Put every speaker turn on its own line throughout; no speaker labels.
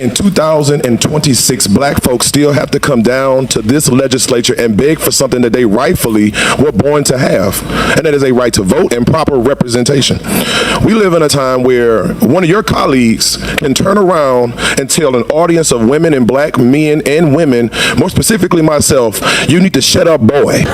in 2026, black folks still have to come down to this legislature and beg for something that they rightfully were born to have, and that is a right to vote and proper representation. We live in a time where one of your colleagues can turn around and tell an audience of women and black men and women, more specifically myself, you need to shut up, boy.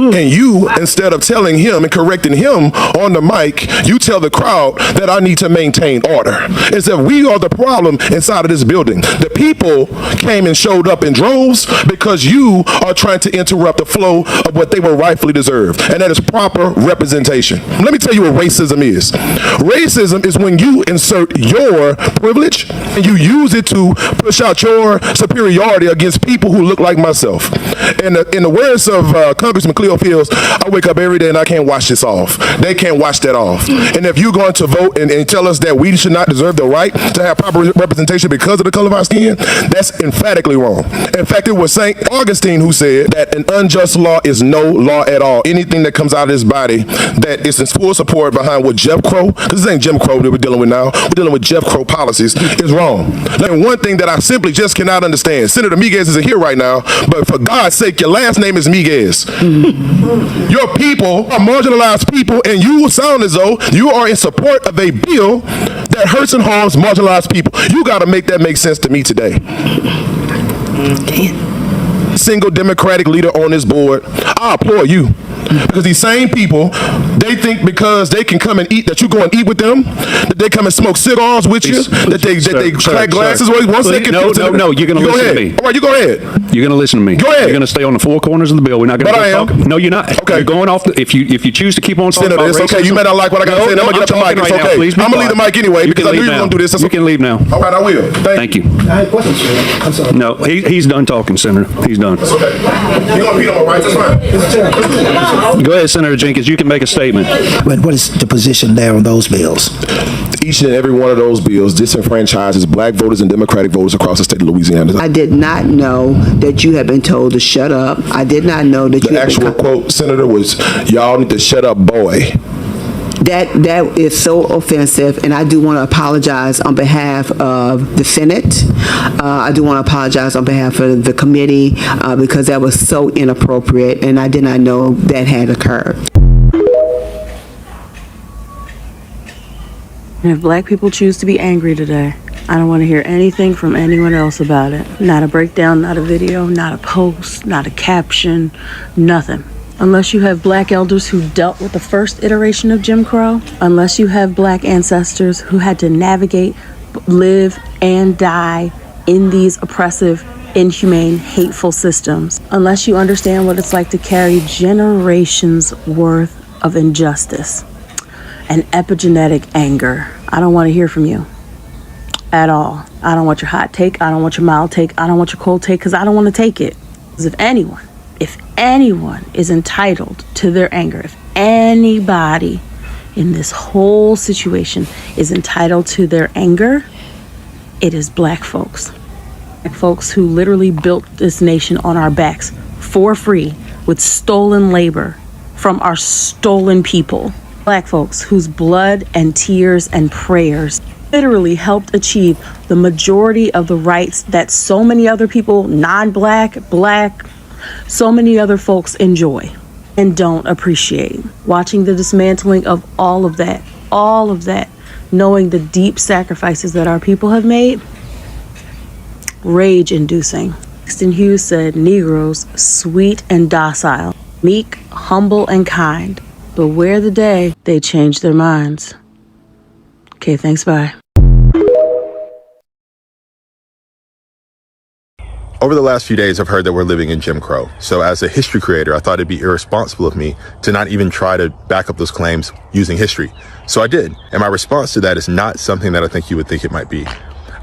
And you, instead of telling him and correcting him on the mic, you tell the crowd that I need to maintain order. As if we are the problem inside of this building. The people came and showed up in droves because you are trying to interrupt the flow of what they were rightfully deserved. And that is proper representation. Let me tell you what racism is. Racism is when you insert your privilege and you use it to push out your superiority against people who look like myself. In the words of Congressman Cleo Fields, I wake up every day and I can't wash this off. They can't wash that off. And if you're going to vote and tell us that we should not deserve the right to have proper representation because of the color of our skin, that's emphatically wrong. In fact, it was St. Augustine who said that an unjust law is no law at all. Anything that comes out of this body that is in full support behind what JIMCROW, because this ain't JIMCROW that we're dealing with now, we're dealing with JIMCROW policies, is wrong. And one thing that I simply just cannot understand, Senator Miguez isn't here right now, but for God's sake, your last name is Miguez. Your people are marginalized people, and you sound as though you are in support of a bill that hurts and harms marginalized people. You got to make that make sense to me today. Single Democratic leader on this board, I applaud you. Because these same people, they think because they can come and eat, that you go and eat with them, that they come and smoke cigars with you, that they crack glasses with you. Once they can
no, you're going to listen to me.
All right, you go ahead.
You're going to listen to me.
Go ahead.
You're going to stay on the four corners of the bill. We're not going to talk. No, you're not.
Okay.
You're going off. If you choose to keep on talking about
it's okay. You may not like what I got to say. I'm going to get up the mic. It's okay. I'm going to leave the mic anyway because I knew you were going to do this.
You can leave now.
All right, I will.
Thank you.
I have questions, sir. I'm sorry.
No, he's done talking, Senator. He's done.
That's okay. You're going to read on my rights. That's fine.
Go ahead, Senator Jenkins. You can make a statement.
But what is the position there on those bills?
Each and every one of those bills disenfranchises black voters and Democratic voters across the state of Louisiana.
I did not know that you had been told to shut up. I did not know that
the actual quote, Senator, was y'all need to shut up, boy.
That is so offensive, and I do want to apologize on behalf of the Senate. I do want to apologize on behalf of the committee because that was so inappropriate, and I did not know that had occurred.
And if black people choose to be angry today, I don't want to hear anything from anyone else about it. Not a breakdown, not a video, not a post, not a caption, nothing. Unless you have black elders who dealt with the first iteration of Jim Crow, unless you have black ancestors who had to navigate, live, and die in these oppressive, inhumane, hateful systems, unless you understand what it's like to carry generations worth of injustice and epigenetic anger, I don't want to hear from you at all. I don't want your hot take. I don't want your mild take. I don't want your cold take because I don't want to take it. Because if anyone is entitled to their anger, if anybody in this whole situation is entitled to their anger, it is black folks. Black folks who literally built this nation on our backs for free with stolen labor from our stolen people. Black folks whose blood and tears and prayers literally helped achieve the majority of the rights that so many other people, non-black, black, so many other folks enjoy and don't appreciate. Watching the dismantling of all of that, knowing the deep sacrifices that our people have made, rage-inducing. Langston Hughes said, Negroes, sweet and docile, meek, humble, and kind. But where the day they change their minds. Okay, thanks, bye.
Over the last few days, I've heard that we're living in Jim Crow. So as a history creator, I thought it'd be irresponsible of me to not even try to back up those claims using history. So I did. And my response to that is not something that I think you would think it might be.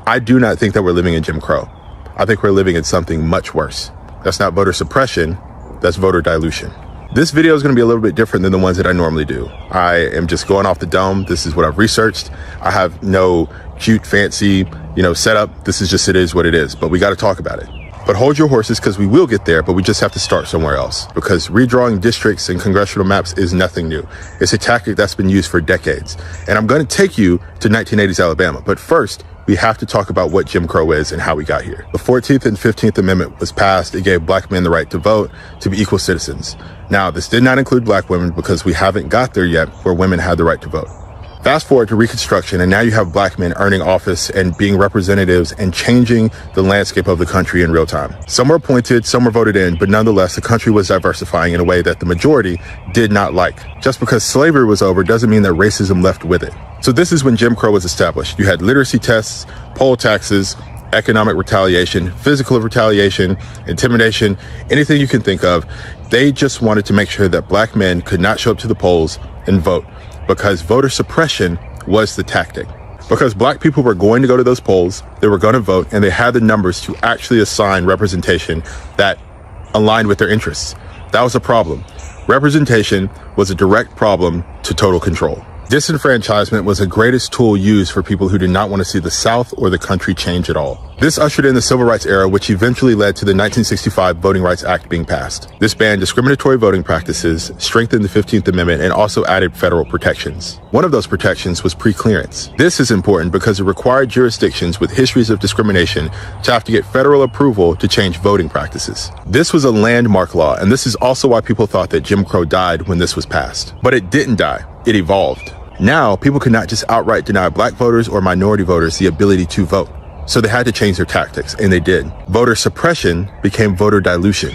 I do not think that we're living in Jim Crow. I think we're living in something much worse. That's not voter suppression, that's voter dilution. This video is going to be a little bit different than the ones that I normally do. I am just going off the dome. This is what I've researched. I have no cute, fancy, setup. This is just, it is what it is, but we got to talk about it. But hold your horses, because we will get there, but we just have to start somewhere else. Because redrawing districts and congressional maps is nothing new. It's a tactic that's been used for decades. And I'm going to take you to 1980s Alabama. But first, we have to talk about what Jim Crow is and how we got here. The 14th and 15th Amendment was passed. It gave black men the right to vote, to be equal citizens. Now, this did not include black women because we haven't got there yet where women had the right to vote. Fast forward to Reconstruction, and now you have black men earning office and being representatives and changing the landscape of the country in real time. Some were appointed, some were voted in, but nonetheless, the country was diversifying in a way that the majority did not like. Just because slavery was over doesn't mean that racism left with it. So this is when Jim Crow was established. You had literacy tests, poll taxes, economic retaliation, physical retaliation, intimidation, anything you can think of. They just wanted to make sure that black men could not show up to the polls and vote, because voter suppression was the tactic. Because black people were going to go to those polls, they were going to vote, and they had the numbers to actually assign representation that aligned with their interests. That was a problem. Representation was a direct problem to total control. Disenfranchisement was the greatest tool used for people who did not want to see the South or the country change at all. This ushered in the Civil Rights era, which eventually led to the 1965 Voting Rights Act being passed. This banned discriminatory voting practices, strengthened the 15th Amendment, and also added federal protections. One of those protections was preclearance. This is important because it required jurisdictions with histories of discrimination to have to get federal approval to change voting practices. This was a landmark law, and this is also why people thought that Jim Crow died when this was passed. But it didn't die. It evolved. Now, people could not just outright deny black voters or minority voters the ability to vote. So they had to change their tactics, and they did. Voter suppression became voter dilution,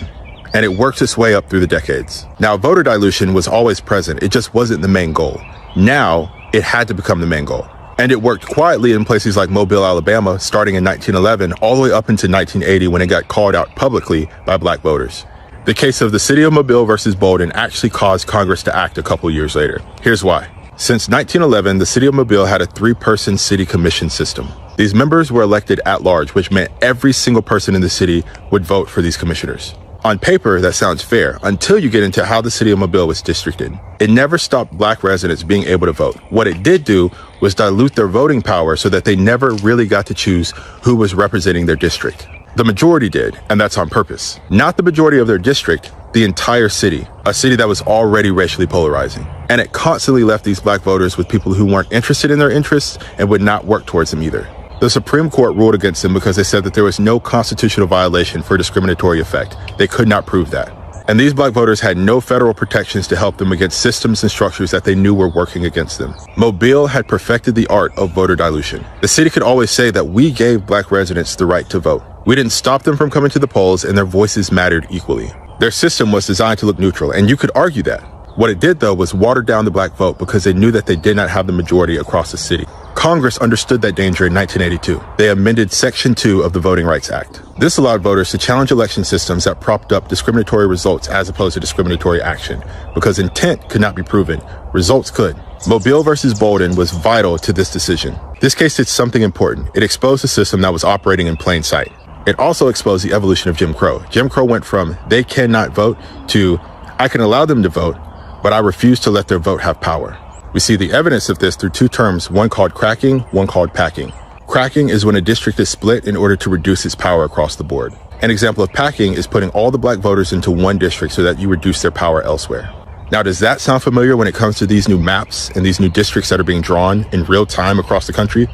and it worked its way up through the decades. Now, voter dilution was always present. It just wasn't the main goal. Now, it had to become the main goal. And it worked quietly in places like Mobile, Alabama, starting in 1911, all the way up into 1980 when it got called out publicly by black voters. The case of the city of Mobile versus Bolden actually caused Congress to act a couple years later. Here's why. Since 1911, the city of Mobile had a 3-person city commission system. These members were elected at large, which meant every single person in the city would vote for these commissioners. On paper, that sounds fair, until you get into how the city of Mobile was districted. It never stopped black residents being able to vote. What it did do was dilute their voting power so that they never really got to choose who was representing their district. The majority did, and that's on purpose. Not the majority of their district, the entire city, a city that was already racially polarizing. And it constantly left these black voters with people who weren't interested in their interests and would not work towards them either. The Supreme Court ruled against them because they said that there was no constitutional violation for discriminatory effect. They could not prove that. And these black voters had no federal protections to help them against systems and structures that they knew were working against them. Mobile had perfected the art of voter dilution. The city could always say that we gave black residents the right to vote. We didn't stop them from coming to the polls, and their voices mattered equally. Their system was designed to look neutral, and you could argue that. What it did, though, was water down the black vote because they knew that they did not have the majority across the city. Congress understood that danger in 1982. They amended Section 2 of the Voting Rights Act. This allowed voters to challenge election systems that propped up discriminatory results as opposed to discriminatory action, because intent could not be proven. Results could. Mobile versus Bolden was vital to this decision. This case did something important. It exposed a system that was operating in plain sight. It also exposed the evolution of Jim Crow. Jim Crow went from they cannot vote to I can allow them to vote, but I refuse to let their vote have power. We see the evidence of this through 2 terms, one called cracking, one called packing. Cracking is when a district is split in order to reduce its power across the board. An example of packing is putting all the black voters into one district so that you reduce their power elsewhere. Now, does that sound familiar when it comes to these new maps and these new districts that are being drawn in real time across the country?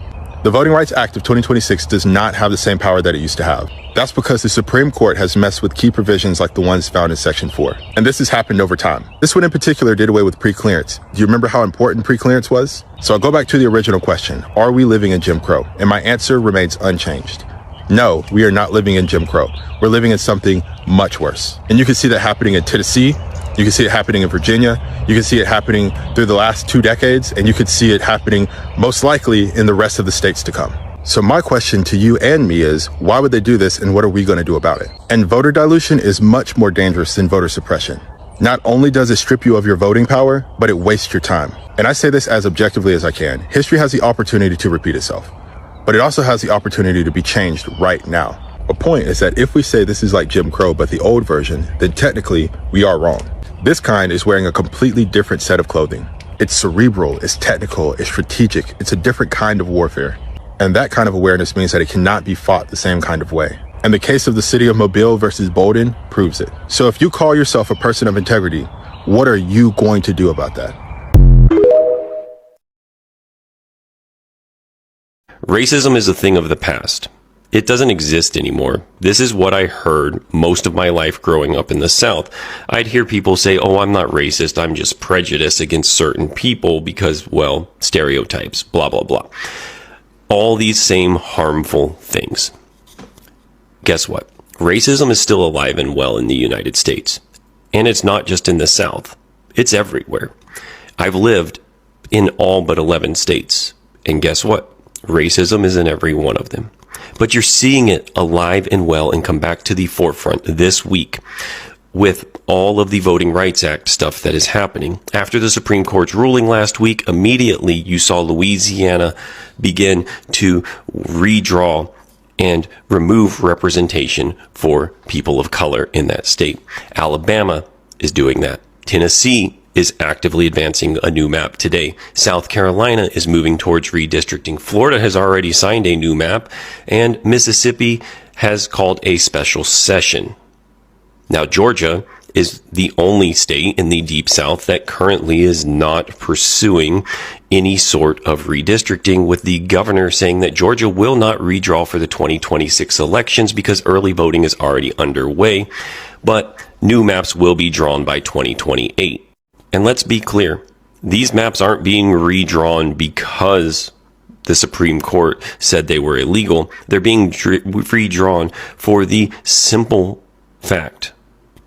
The Voting Rights Act of 2026 does not have the same power that it used to have. That's because the Supreme Court has messed with key provisions like the ones found in Section 4. And this has happened over time. This one in particular did away with preclearance. Do you remember how important preclearance was? So I'll go back to the original question. Are we living in Jim Crow? And my answer remains unchanged. No, we are not living in Jim Crow. We're living in something much worse. And you can see that happening in Tennessee. You can see it happening in Virginia. You can see it happening through the last 2 decades, and you could see it happening most likely in the rest of the states to come. So my question to you and me is, why would they do this, and what are we going to do about it? And voter dilution is much more dangerous than voter suppression. Not only does it strip you of your voting power, but it wastes your time. And I say this as objectively as I can. History has the opportunity to repeat itself, but it also has the opportunity to be changed right now. A point is that if we say this is like Jim Crow, but the old version, then technically we are wrong. This kind is wearing a completely different set of clothing. It's cerebral, it's technical, it's strategic, it's a different kind of warfare. And that kind of awareness means that it cannot be fought the same kind of way. And the case of the city of Mobile versus Bolden proves it. So if you call yourself a person of integrity, what are you going to do about that?
Racism is a thing of the past. It doesn't exist anymore. This is what I heard most of my life growing up in the South. I'd hear people say, oh, I'm not racist, I'm just prejudiced against certain people because, well, stereotypes, blah, blah, blah. All these same harmful things. Guess what? Racism is still alive and well in the United States. And it's not just in the South. It's everywhere. I've lived in all but 11 states. And guess what? Racism is in every one of them. But you're seeing it alive and well and come back to the forefront this week with all of the Voting Rights Act stuff that is happening. After the Supreme Court's ruling last week, immediately you saw Louisiana begin to redraw and remove representation for people of color in that state. Alabama is doing that. Tennessee is actively advancing a new map today. South Carolina is moving towards redistricting. Florida has already signed a new map, and Mississippi has called a special session. Now, Georgia is the only state in the Deep South that currently is not pursuing any sort of redistricting, with the governor saying that Georgia will not redraw for the 2026 elections because early voting is already underway, but new maps will be drawn by 2028. And let's be clear, these maps aren't being redrawn because the Supreme Court said they were illegal. They're being redrawn for the simple fact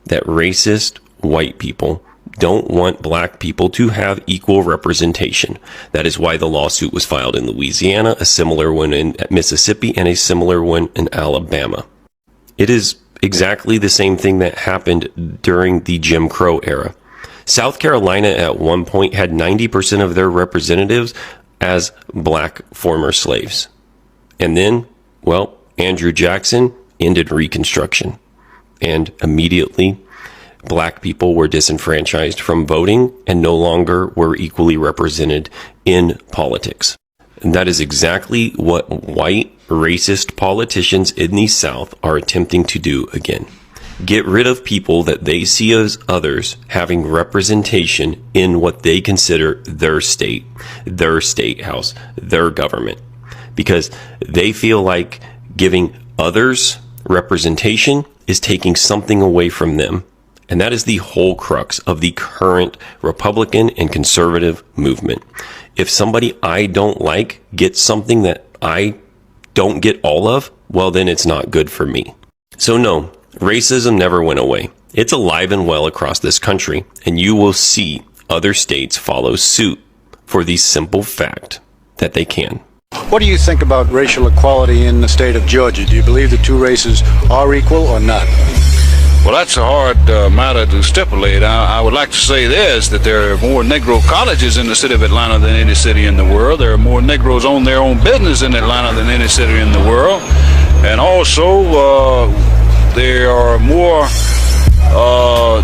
that racist white people don't want black people to have equal representation. That is why the lawsuit was filed in Louisiana, a similar one in Mississippi, and a similar one in Alabama. It is exactly the same thing that happened during the Jim Crow era. South Carolina at one point had 90% of their representatives as black former slaves. And then, well, Andrew Jackson ended Reconstruction. And immediately, black people were disenfranchised from voting and no longer were equally represented in politics. And that is exactly what white racist politicians in the South are attempting to do again. Get rid of people that they see as others having representation in what they consider their state house, their government, because they feel like giving others representation is taking something away from them. And that is the whole crux of the current Republican and conservative movement. If somebody I don't like gets something that I don't get all of, well, then it's not good for me. So no, racism never went away. It's alive and well across this country, and you will see other states follow suit for the simple fact that they can.
What do you think about racial equality in the state of Georgia? Do you believe the two races are equal or not?
Well, that's a hard matter to stipulate. I would like to say this, that there are more Negro colleges in the city of Atlanta than any city in the world. There are more Negroes own their own business in Atlanta than any city in the world. And also, there are more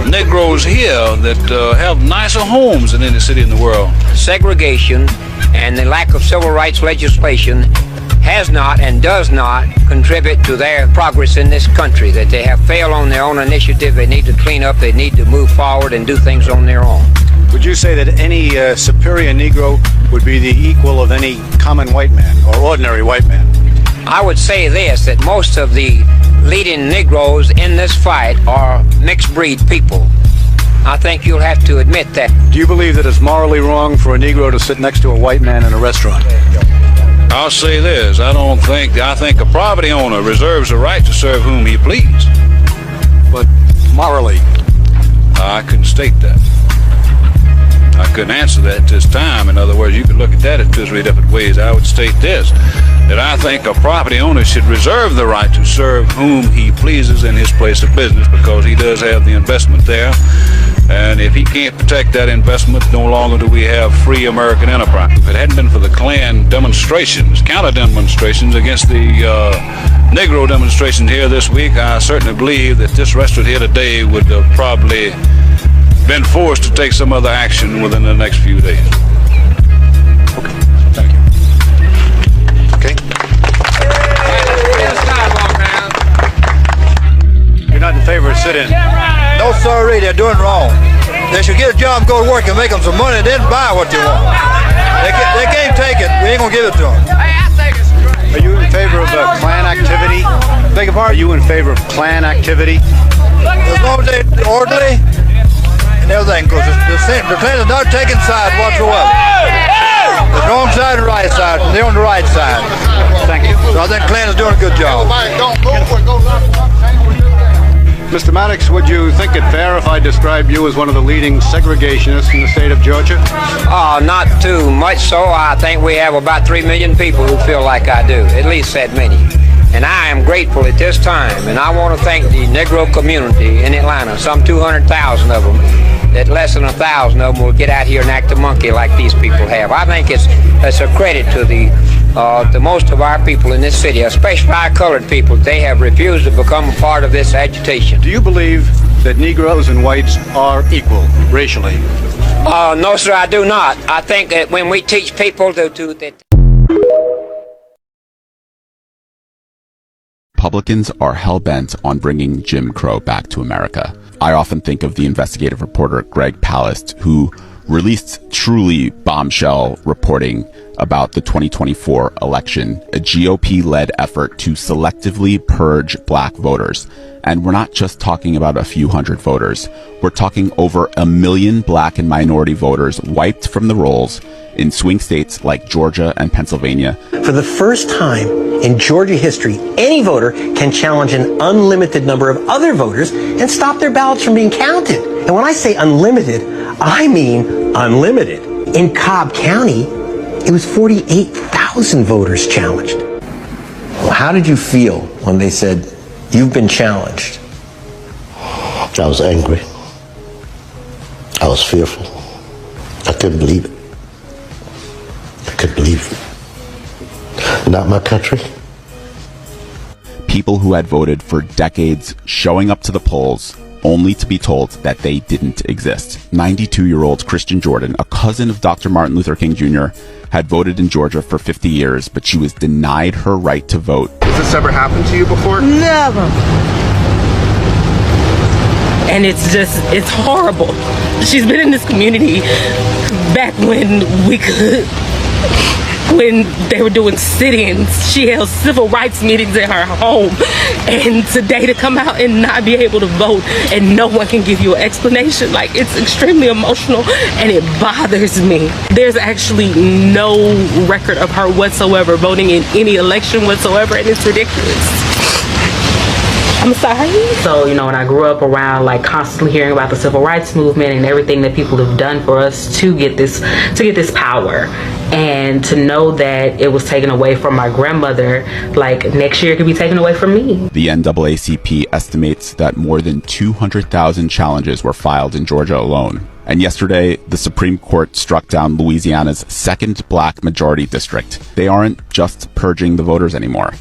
Negroes here that have nicer homes than any city in the world.
Segregation and the lack of civil rights legislation has not and does not contribute to their progress in this country, that they have failed on their own initiative. They need to clean up, they need to move forward and do things on their own.
Would you say that any superior Negro would be the equal of any common white man or ordinary white man?
I would say this, that most of the leading Negroes in this fight are mixed breed people. I think you'll have to admit that.
Do you believe that it's morally wrong for a Negro to sit next to a white man in a restaurant?
I'll say this, I think a property owner reserves the right to serve whom he please.
But morally?
I couldn't state that. I couldn't answer that at this time. In other words, you could look at that in 2 or 3 different ways. I would state this, that I think a property owner should reserve the right to serve whom he pleases in his place of business, because he does have the investment there. And if he can't protect that investment, no longer do we have free American enterprise. If it hadn't been for the Klan demonstrations, counter-demonstrations against the Negro demonstration here this week, I certainly believe that this restaurant here today would have probably been forced to take some other action within the next few days.
Okay, thank you. Okay. get a job and go to work and make them some money, then buy what you want. They can't take it. We ain't gonna give it to them. Are you in favor of Klan activity? Beg your pardon? Are you in favor of Klan activity? As long as they're orderly and everything, because the Klan is not taking sides whatsoever. There's wrong side and right side, and they're on the right side. Thank you. So I think Klan is doing a good job. Mr. Maddox, would you think it fair if I described you as one of the leading segregationists in the state of Georgia?
Not too much so. I think we have about 3 million people who feel like I do, at least that many. And I am grateful at this time, and I want to thank the Negro community in Atlanta, some 200,000 of them, that less than 1,000 of them will get out here and act a monkey like these people have. I think it's a credit to the most of our people in this city, especially our colored people. They have refused to become a part of this agitation.
Do you believe that Negroes and whites are equal racially?
No, sir, I do not. I think that when we teach people that
Republicans are hell-bent on bringing Jim Crow back to America. I often think of the investigative reporter Greg Palast, who released truly bombshell reporting about the 2024 election, a GOP-led effort to selectively purge black voters. And we're not just talking about a few hundred voters. We're talking over 1 million black and minority voters wiped from the rolls in swing states like Georgia and Pennsylvania.
For the first time in Georgia history, any voter can challenge an unlimited number of other voters and stop their ballots from being counted. And when I say unlimited, I mean unlimited. In Cobb County, it was 48,000 voters challenged. Well, how did you feel when they said, "You've been challenged"?
I was angry. I was fearful. I couldn't believe it. I couldn't believe it. Not my country.
People who had voted for decades showing up to the polls only to be told that they didn't exist. 92-year-old Christian Jordan, a cousin of Dr. Martin Luther King Jr., had voted in Georgia for 50 years, but she was denied her right to vote.
Has this ever happened to you before?
Never. And it's horrible. She's been in this community back when they were doing sit-ins. She held civil rights meetings in her home. And today to come out and not be able to vote and no one can give you an explanation, like, it's extremely emotional and it bothers me. There's actually no record of her whatsoever voting in any election whatsoever, and it's ridiculous. I'm sorry. So, when I grew up around, constantly hearing about the civil rights movement and everything that people have done for us to get this power, and to know that it was taken away from my grandmother, next year it could be taken away from me.
The NAACP estimates that more than 200,000 challenges were filed in Georgia alone. And yesterday, the Supreme Court struck down Louisiana's second black majority district. They aren't just purging the voters anymore.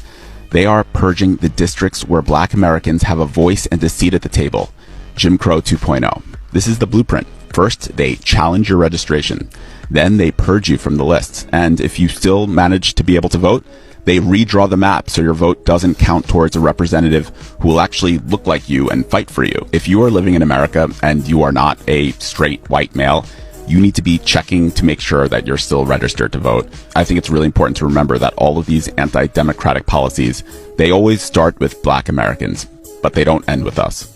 They are purging the districts where black Americans have a voice and a seat at the table. Jim Crow 2.0. This is the blueprint. First, they challenge your registration. Then they purge you from the list. And if you still manage to be able to vote, they redraw the map so your vote doesn't count towards a representative who will actually look like you and fight for you. If you are living in America and you are not a straight white male, you need to be checking to make sure that you're still registered to vote. I think it's really important to remember that all of these anti-democratic policies, they always start with black Americans, but they don't end with us.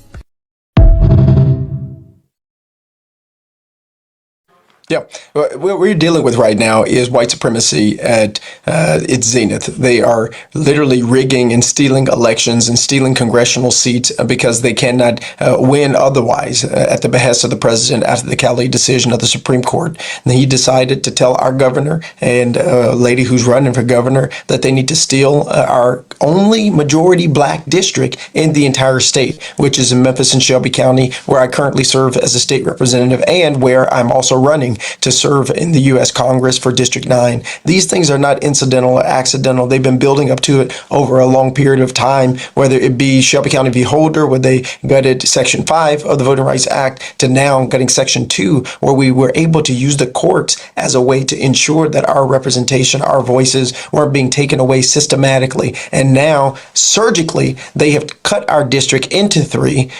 Yeah, what we're dealing with right now is white supremacy at its zenith. They are literally rigging and stealing elections and stealing congressional seats because they cannot win otherwise at the behest of the president after the Cali decision of the Supreme Court. And he decided to tell our governor and a lady who's running for governor that they need to steal our only majority black district in the entire state, which is in Memphis and Shelby County, where I currently serve as a state representative and where I'm also running to serve in the U.S. Congress for District 9. These things are not incidental or accidental. They've been building up to it over a long period of time, whether it be Shelby County v. Holder, where they gutted Section 5 of the Voting Rights Act, to now gutting Section 2, where we were able to use the courts as a way to ensure that our representation, our voices weren't being taken away systematically. And now, surgically, they have cut our district into 3,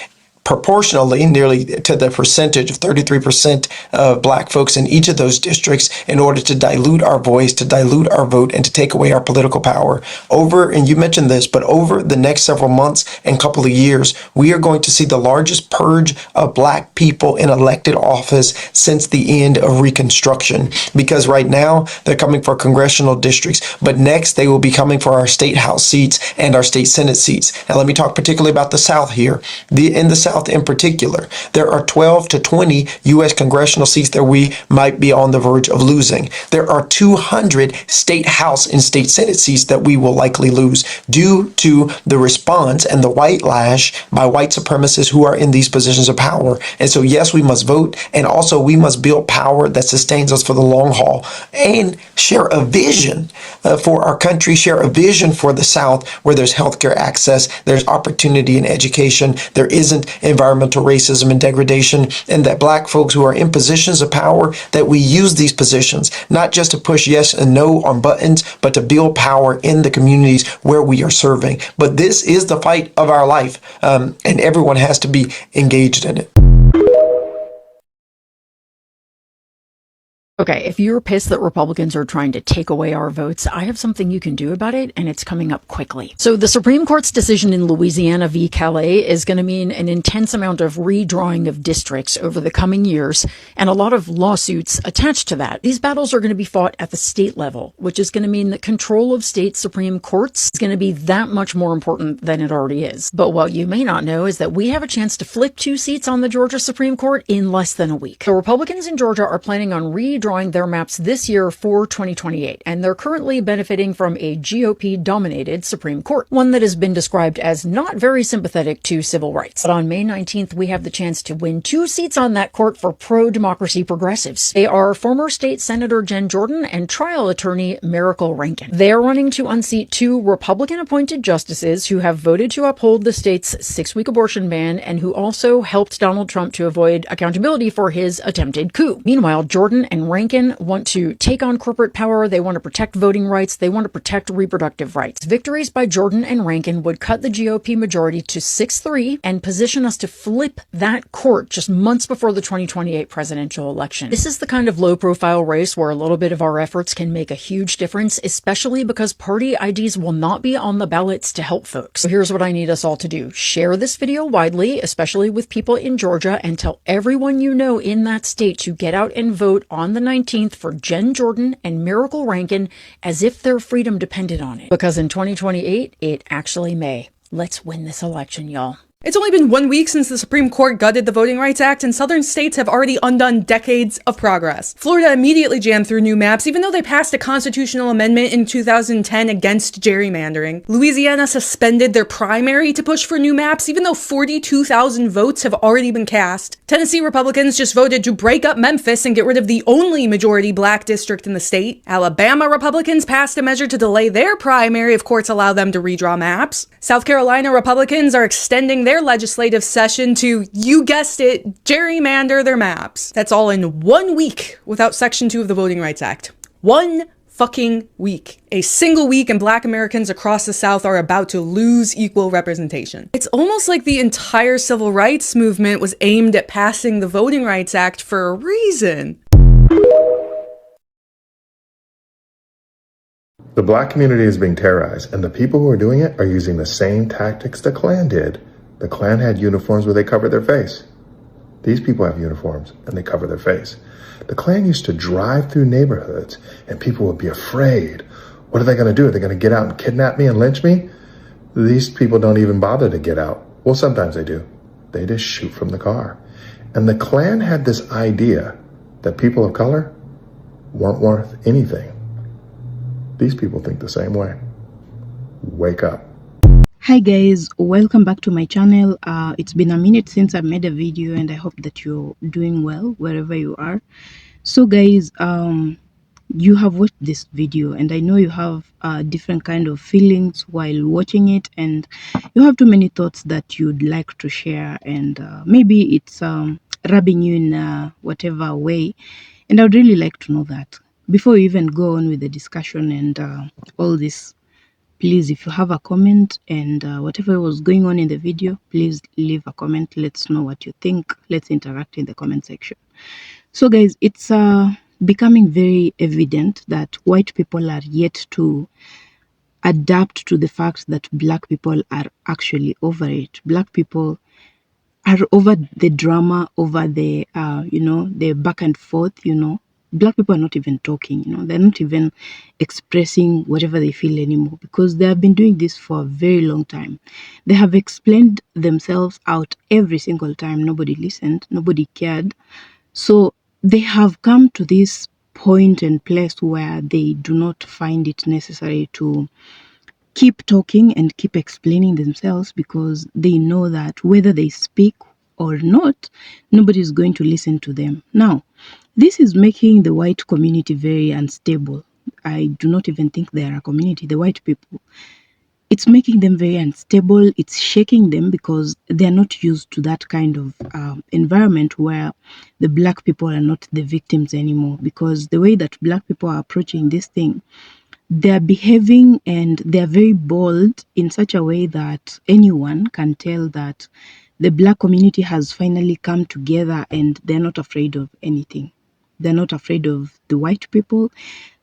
proportionally nearly to the percentage of 33% of black folks in each of those districts in order to dilute our voice, to dilute our vote, and to take away our political power. Over, and you mentioned this, but over the next several months and couple of years, we are going to see the largest purge of black people in elected office since the end of Reconstruction. Because right now, they're coming for congressional districts, but next they will be coming for our state house seats and our state senate seats. Now, let me talk particularly about the South here. In the South in particular, there are 12 to 20 U.S. congressional seats that we might be on the verge of losing. There are 200 state house and state senate seats that we will likely lose due to the response and the white lash by white supremacists who are in these positions of power. And so, yes, we must vote, and also we must build power that sustains us for the long haul and share a vision for our country, share a vision for the South where there's healthcare access, there's opportunity in education, there isn't environmental racism and degradation, and that black folks who are in positions of power, that we use these positions not just to push yes and no on buttons, but to build power in the communities where we are serving. But this is the fight of our life, and everyone has to be engaged in it.
Okay, if you're pissed that Republicans are trying to take away our votes, I have something you can do about it, and it's coming up quickly. So the Supreme Court's decision in Louisiana v. Calais is going to mean an intense amount of redrawing of districts over the coming years, and a lot of lawsuits attached to that. These battles are going to be fought at the state level, which is going to mean that control of state Supreme Courts is going to be that much more important than it already is. But what you may not know is that we have a chance to flip 2 seats on the Georgia Supreme Court in less than a week. The Republicans in Georgia are planning on redrawing their maps this year for 2028, and they're currently benefiting from a GOP-dominated Supreme Court, one that has been described as not very sympathetic to civil rights. But on May 19th, we have the chance to win 2 seats on that court for pro-democracy progressives. They are former State Senator Jen Jordan and trial attorney Miracle Rankin. They are running to unseat 2 Republican-appointed justices who have voted to uphold the state's 6-week abortion ban and who also helped Donald Trump to avoid accountability for his attempted coup. Meanwhile, Jordan and Rankin want to take on corporate power, they want to protect voting rights, they want to protect reproductive rights. Victories by Jordan and Rankin would cut the GOP majority to 6-3 and position us to flip that court just months before the 2028 presidential election. This is the kind of low-profile race where a little bit of our efforts can make a huge difference, especially because party IDs will not be on the ballots to help folks. So here's what I need us all to do. Share this video widely, especially with people in Georgia, and tell everyone you know in that state to get out and vote on the 19th for Jen Jordan and Miracle Rankin as if their freedom depended on it. Because in 2028, it actually may. Let's win this election, y'all.
It's only been 1 week since the Supreme Court gutted the Voting Rights Act, and southern states have already undone decades of progress. Florida immediately jammed through new maps, even though they passed a constitutional amendment in 2010 against gerrymandering. Louisiana suspended their primary to push for new maps, even though 42,000 votes have already been cast. Tennessee Republicans just voted to break up Memphis and get rid of the only majority black district in the state. Alabama Republicans passed a measure to delay their primary if courts allow them to redraw maps. South Carolina Republicans are extending their legislative session to, you guessed it, gerrymander their maps. That's all in 1 week without Section 2 of the Voting Rights Act. 1 fucking week. A single week, and black Americans across the South are about to lose equal representation. It's almost like the entire civil rights movement was aimed at passing the Voting Rights Act for a reason.
The black community is being terrorized, and the people who are doing it are using the same tactics the Klan did. The Klan had uniforms where they covered their face. These people have uniforms and they cover their face. The Klan used to drive through neighborhoods and people would be afraid. What are they going to do? Are they going to get out and kidnap me and lynch me? These people don't even bother to get out. Well, sometimes they do. They just shoot from the car. And the Klan had this idea that people of color weren't worth anything. These people think the same way. Wake up.
Hi guys, welcome back to my channel. It's been a minute since I made a video, and I hope that you're doing well wherever you are. So guys, you have watched this video, and I know you have different kind of feelings while watching it, and you have too many thoughts that you'd like to share, and maybe it's rubbing you in whatever way, and I would really like to know that before you even go on with the discussion and all this please, if you have a comment and whatever was going on in the video, please leave a comment. Let's know what you think. Let's interact in the comment section. So guys, it's becoming very evident that white people are yet to adapt to the fact that black people are actually over it. Black people are over the drama, over the the back and forth. Black people are not even talking. They're not even expressing whatever they feel anymore, because they have been doing this for a very long time. They have explained themselves out every single time. Nobody listened, nobody cared. So they have come to this point and place where they do not find it necessary to keep talking and keep explaining themselves, because they know that whether they speak or not, nobody is going to listen to them. Now, this is making the white community very unstable. I do not even think they are a community, the white people. It's making them very unstable. It's shaking them, because they're not used to that kind of environment where the black people are not the victims anymore. Because the way that black people are approaching this thing, they're behaving and they're very bold in such a way that anyone can tell that the black community has finally come together and they're not afraid of anything. They're not afraid of the white people.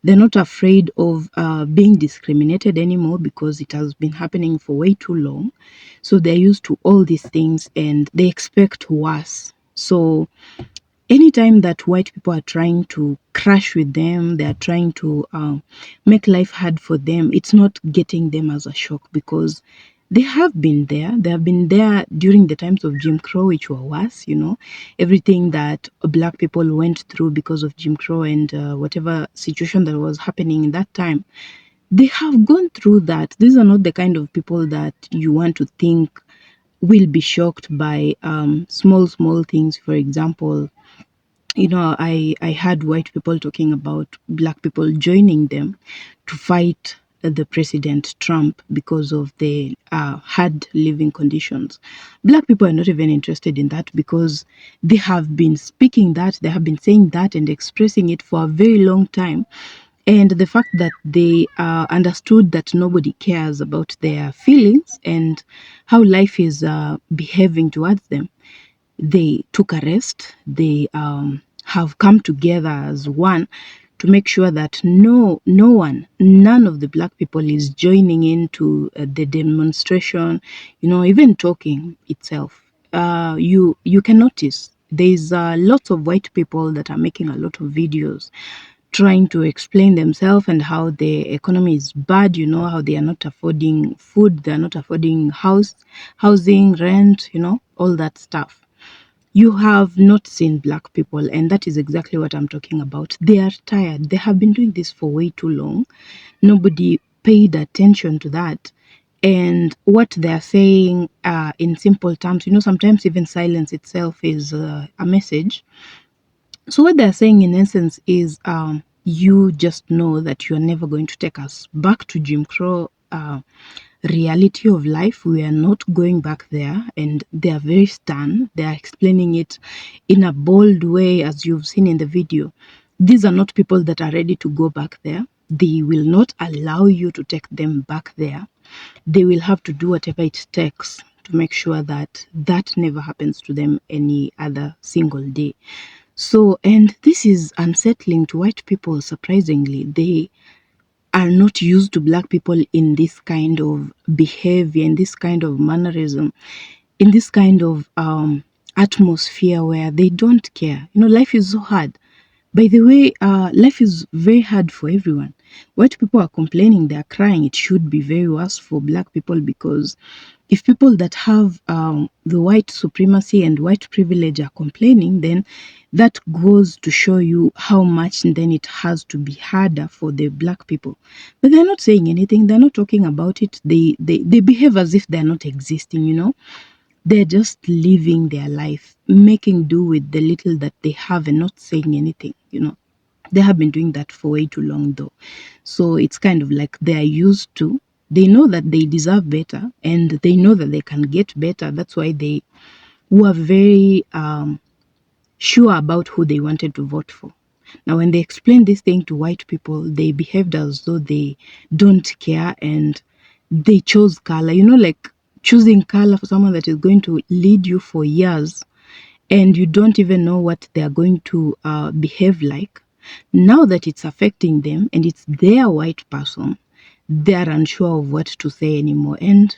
They're not afraid of being discriminated anymore, because it has been happening for way too long. So they're used to all these things and they expect worse. So anytime that white people are trying to crash with them, they're trying to make life hard for them, it's not getting them as a shock, because they have been there. They have been there during the times of Jim Crow, which were worse, everything that black people went through because of Jim Crow and whatever situation that was happening in that time. They have gone through that. These are not the kind of people that you want to think will be shocked by small things. For example, I had white people talking about black people joining them to fight the President Trump because of the hard living conditions. Black people are not even interested in that, because they have been speaking that, they have been saying that and expressing it for a very long time. And the fact that they understood that nobody cares about their feelings and how life is behaving towards them, they took a rest. They have come together as one to make sure that none of the black people is joining into the demonstration, even talking itself. You can notice there's lots of white people that are making a lot of videos trying to explain themselves and how the economy is bad, how they are not affording food, they're not affording housing, rent, all that stuff. You have not seen black people, and that is exactly what I'm talking about. They are tired. They have been doing this for way too long. Nobody paid attention to that. And what they're saying in simple terms, sometimes even silence itself is a message. So what they're saying in essence is you just know that you're never going to take us back to Jim Crow reality of life. We are not going back there, and they are very stern. They are explaining it in a bold way, as you've seen in the video. These are not people that are ready to go back there. They will not allow you to take them back there. They will have to do whatever it takes to make sure that that never happens to them any other single day. So, and this is unsettling to white people, surprisingly. They are not used to black people in this kind of behavior, in this kind of mannerism, in this kind of atmosphere where they don't care. Life is so hard. By the way, life is very hard for everyone. White people are complaining, they are crying. It should be very worse for black people, because if people that have the white supremacy and white privilege are complaining, then that goes to show you how much then it has to be harder for the black people. But they're not saying anything. They're not talking about it. They behave as if they're not existing, They're just living their life, making do with the little that they have and not saying anything, They have been doing that for way too long, though. So it's kind of like they are used to. They know that they deserve better, and they know that they can get better. That's why they were very sure about who they wanted to vote for. Now, when they explained this thing to white people, they behaved as though they don't care, and they chose color. You know, like choosing color for someone that is going to lead you for years and you don't even know what they are going to behave like. Now that it's affecting them and it's their white person, they are unsure of what to say anymore. And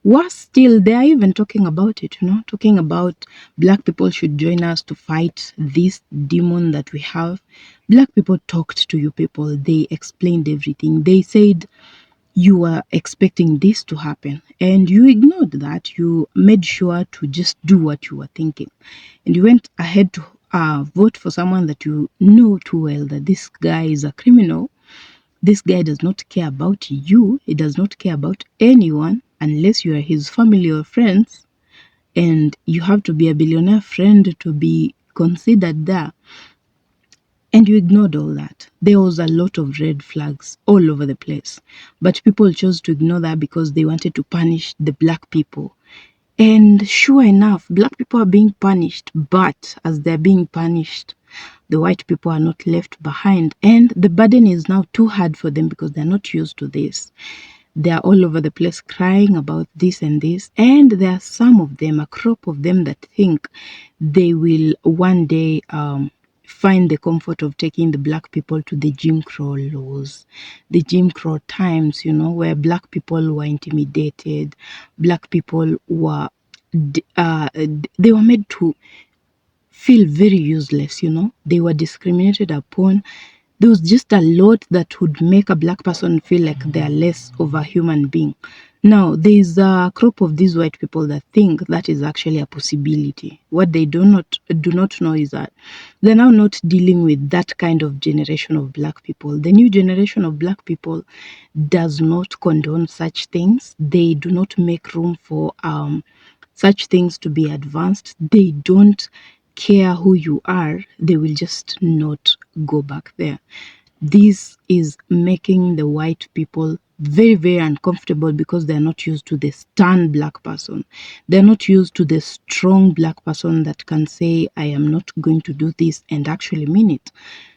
worse still, they are even talking about it, you know, talking about black people should join us to fight this demon that we have. Black people talked to you people. They explained everything. They said you were expecting this to happen and you ignored that. You made sure to just do what you were thinking. And you went ahead to vote for someone that you knew too well that this guy is a criminal. This guy does not care about you. He does not care about anyone unless you are his family or friends. And you have to be a billionaire friend to be considered there. And you ignored all that. There was a lot of red flags all over the place. But people chose to ignore that because they wanted to punish the black people. And sure enough, black people are being punished. But as they're being punished, the white people are not left behind. And the burden is now too hard for them because they're not used to this. They are all over the place crying about this and this. And there are some of them, a crop of them, that think they will one day find the comfort of taking the black people to the JIMCROW laws, the JIMCROW times, you know, where black people were intimidated, black people were, they were made to feel very useless, you know. They were discriminated upon. There was just a lot that would make a black person feel like they're less of a human being. Now, there is a crop of these white people that think that is actually a possibility. What they do not know is that they're now not dealing with that kind of generation of black people. The new generation of black people does not condone such things. They do not make room for such things to be advanced. They don't care who you are. They will just not go back there. This is making the white people very, very uncomfortable because they're not used to the stern black person. They're not used to the strong black person that can say, I am not going to do this, and actually mean it.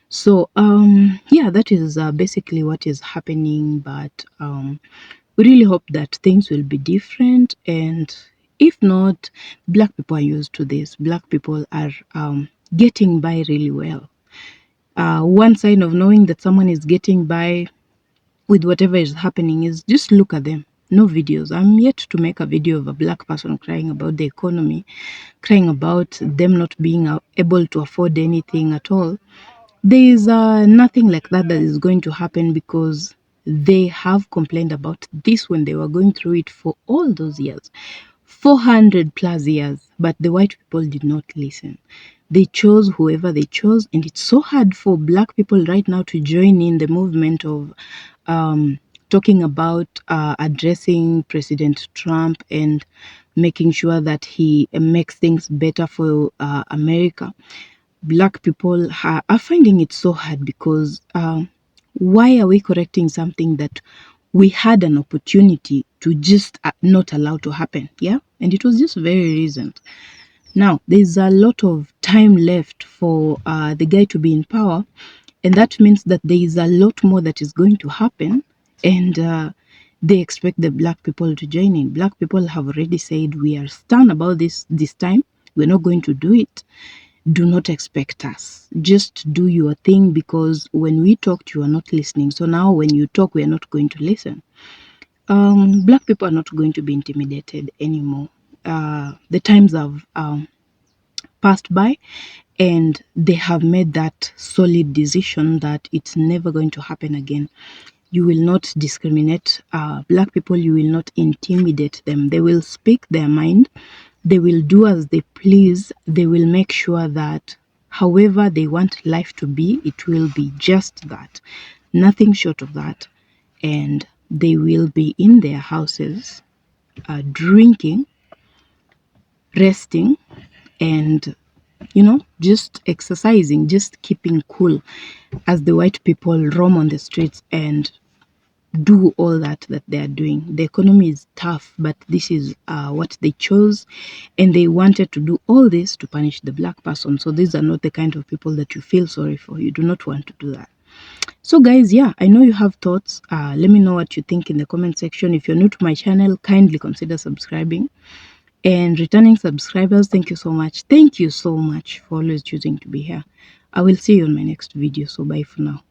So, yeah, that is basically what is happening. But we really hope that things will be different. And if not, black people are used to this. Black people are getting by really well. One sign of knowing that someone is getting by with whatever is happening is just look at them. No videos. I'm yet to make a video of a black person crying about the economy, crying about them not being able to afford anything at all. There is nothing like that is going to happen because they have complained about this when they were going through it for all those years. 400 plus years, but the white people did not listen. They chose whoever they chose, and it's so hard for black people right now to join in the movement of talking about addressing President Trump and making sure that he makes things better for America. Black people are finding it so hard because why are we correcting something that we had an opportunity to just not allow to happen? Yeah, and it was just very recent. Now, there's a lot of time left for the guy to be in power, and that means that there is a lot more that is going to happen, and they expect the black people to join in. Black people have already said, we are stern about this time. We're not going to do it. Do not expect us. Just do your thing, because when we talked, you are not listening. So now when you talk, we are not going to listen. Black people are not going to be intimidated anymore. The times have passed by, and they have made that solid decision that it's never going to happen again. You will not discriminate black people. You will not intimidate them. They will speak their mind. They will do as they please. They will make sure that however they want life to be, it will be just that. Nothing short of that. And they will be in their houses drinking, resting, and just exercising, just keeping cool as the white people roam on the streets and do all that they are doing. The economy is tough, but this is what they chose, and they wanted to do all this to punish the black person. So these are not the kind of people that you feel sorry for. You do not want to do that. So guys, yeah, I know you have thoughts. Let me know what you think in the comment section. If you're new to my channel, kindly consider subscribing. And returning subscribers, thank you so much. Thank you so much for always choosing to be here. I will see you in my next video. So bye for now.